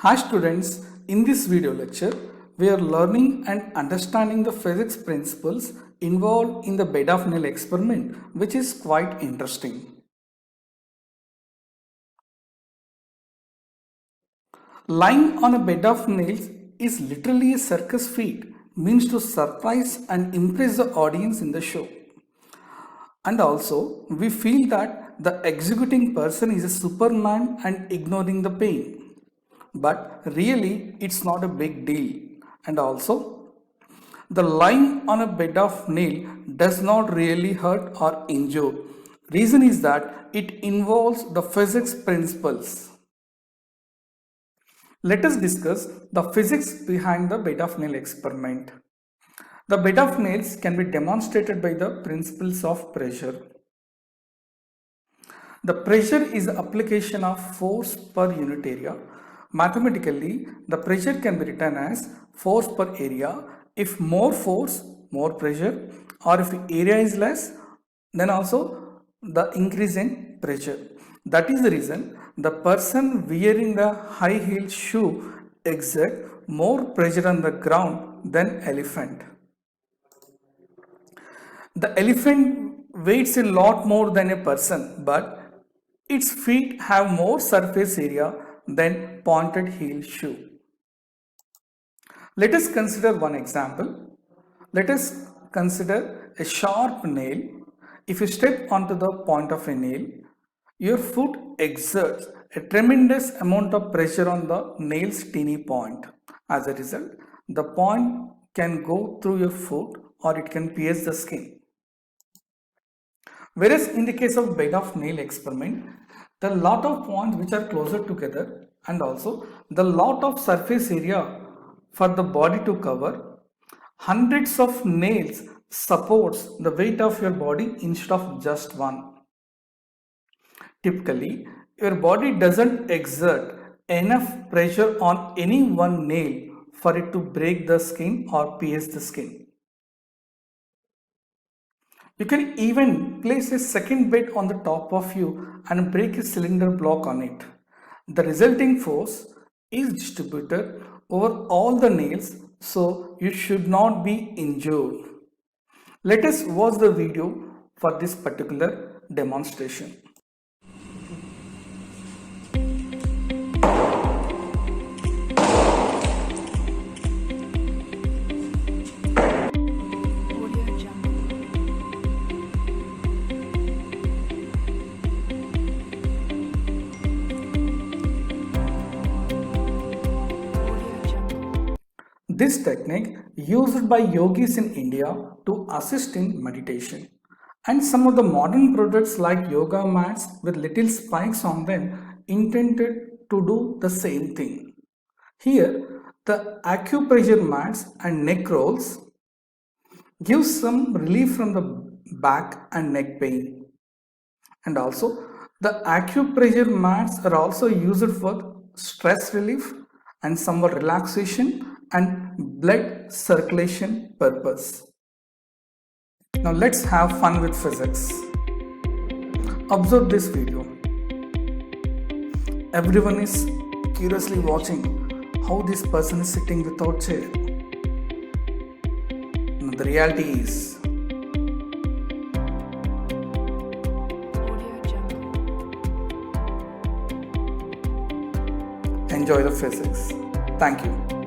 Hi students, in this video lecture, we are learning and understanding the physics principles involved in the bed of nail experiment, which is quite interesting. Lying on a bed of nails is literally a circus feat, means to surprise and impress the audience in the show. And also, we feel that the executing person is a superman and ignoring the pain. But really, it's not a big deal. And also, the lying on a bed of nail does not really hurt or injure. Reason is that it involves the physics principles. Let us discuss the physics behind the bed of nail experiment. The bed of nails can be demonstrated by the principles of pressure. The pressure is the application of force per unit area. Mathematically, the pressure can be written as force per area. If more force, more pressure, or if area is less, then also the increase in pressure. That is the reason the person wearing the high heel shoe exert more pressure on the ground than elephant. The elephant weighs a lot more than a person, but its feet have more surface area than pointed heel shoe. Let us consider one example. Let us consider a sharp nail. If you step onto the point of a nail, your foot exerts a tremendous amount of pressure on the nail's teeny point. As a result, the point can go through your foot or it can pierce the skin. Whereas in the case of bed of nail experiment, the lot of points which are closer together and also the lot of surface area for the body to cover, hundreds of nails supports the weight of your body instead of just one. Typically, your body doesn't exert enough pressure on any one nail for it to break the skin or pierce the skin. You can even place a second bed on the top of you and break a cylinder block on it. The resulting force is distributed over all the nails, so you should not be injured. Let us watch the video for this particular demonstration. This technique used by yogis in India to assist in meditation. And some of the modern products like yoga mats with little spikes on them intended to do the same thing. Here, the acupressure mats and neck rolls give some relief from the back and neck pain. And also, the acupressure mats are also used for stress relief and somewhat relaxation and blood circulation purpose. Now let's have fun with physics. Observe this video. Everyone is curiously watching how this person is sitting without chair. Now the reality is enjoy the physics. Thank you.